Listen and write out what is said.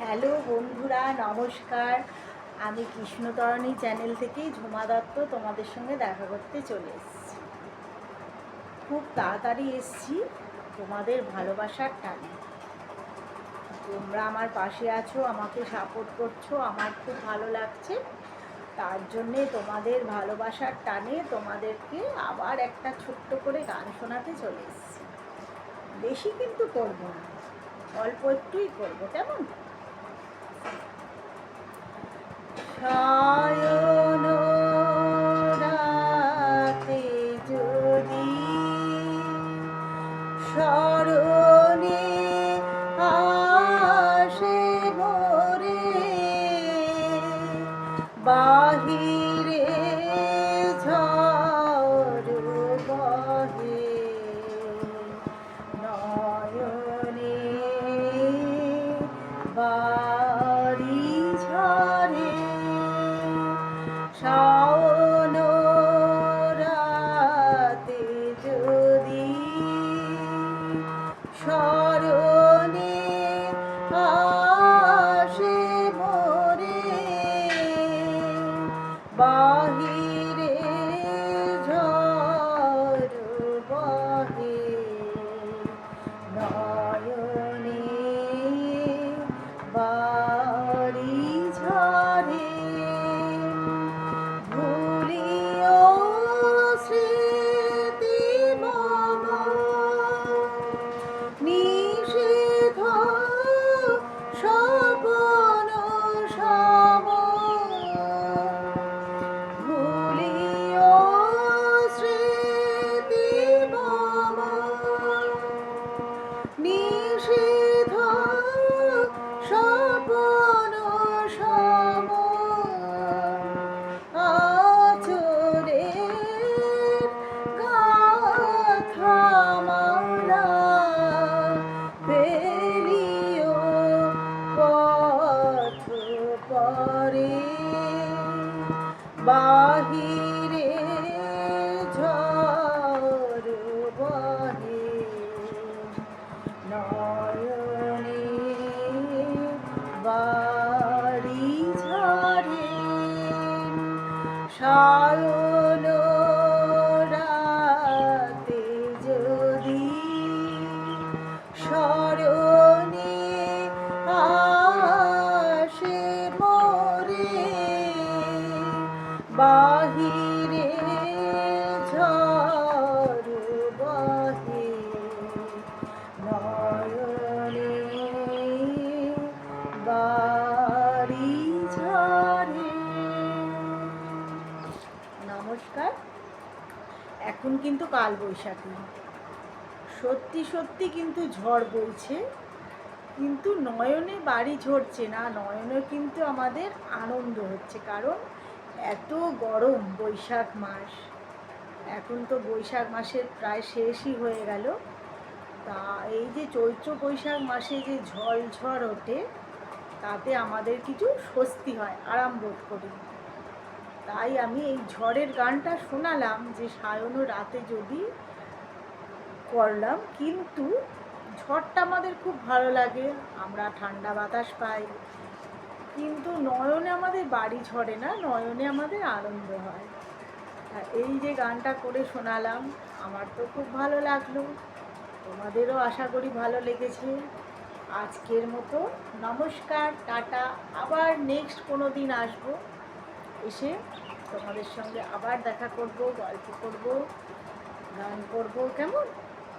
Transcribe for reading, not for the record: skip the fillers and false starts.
Hello বন্ধুরা, নমস্কার। আমি কৃষ্ণতরণী চ্যানেল থেকেই ঝুমা দত্ত তোমাদের সঙ্গে দেখা করতে চলে এসেছি। খুব তাড়াতাড়ি এসেছি তোমাদের ভালোবাসার টানে। তোমরা আমার পাশে আছো, আমাকে সাপোর্ট করছো, আমার খুব ভালো লাগছে। তার জন্যে তোমাদের ভালোবাসার টানে তোমাদেরকে আবার একটা ছোট্ট করে গান শোনাতে চলে এসেছি। বেশি কিন্তু করবো না, অল্প একটুই করবো, কেমন? সায়ন রাতে যদি স্মরণে আসে মোরে, বাহিরে ঝড় বহে নয়নে বাড়ি ঝরে, শাওন রাতে যদি স্মরণে আসে মোরে, বাহিরে ঝড় বহে নয়নে বাড়ি ঝরে, ভুলিও স্মৃতি মম নিষেধ স্বপন সম, ভুলিও স্মৃতি মম নিষেধ স্বপন সম, আচরের গাথা মালা ফেলিও পথ পরে, বাহিরে ঝড় বহে নয়নে বাড়ি ঝরে, সায়ন রাতে যদি স্মরণে আসে মোরে, বাহিরে ঝড় বহে নয়নে বাড়ি ঝরে। নমস্কার। এখন কিন্তু কালবৈশাখী, সত্যি সত্যি কিন্তু ঝড় বইছে, কিন্তু নয়নে বাড়ি ঝরছে না, নয়নে কিন্তু আমাদের আনন্দ হচ্ছে, কারণ এত গরম বৈশাখ মাস। এখন তো বৈশাখ মাসের প্রায় শেষই হয়ে গেল। তা এই যে চৈত্র বৈশাখ মাসে যে ঝড় ওঠে, তাতে আমাদের কিছু স্বস্তি হয়, আরাম বোধ করি। তাই আমি এই ঝড়ের গানটা শোনালাম, যে সায়ন রাতে যদি করলাম। কিন্তু ঝড়টা আমাদের খুব ভালো লাগে, আমরা ঠান্ডা বাতাস পাই, কিন্তু নয়নে আমাদের বাড়ি ঝরে না, নয়নে আমাদের আনন্দ হয়। এই যে গানটা করে শোনালাম, আমার তো খুব ভালো লাগলো, তোমাদেরও আশা করি ভালো লেগেছে। আজকের মতো নমস্কার, টাটা। আবার নেক্সট কোনো দিন আসবো, এসে তোমাদের সঙ্গে আবার দেখা করব, গল্প করব, গান করব, কেমন?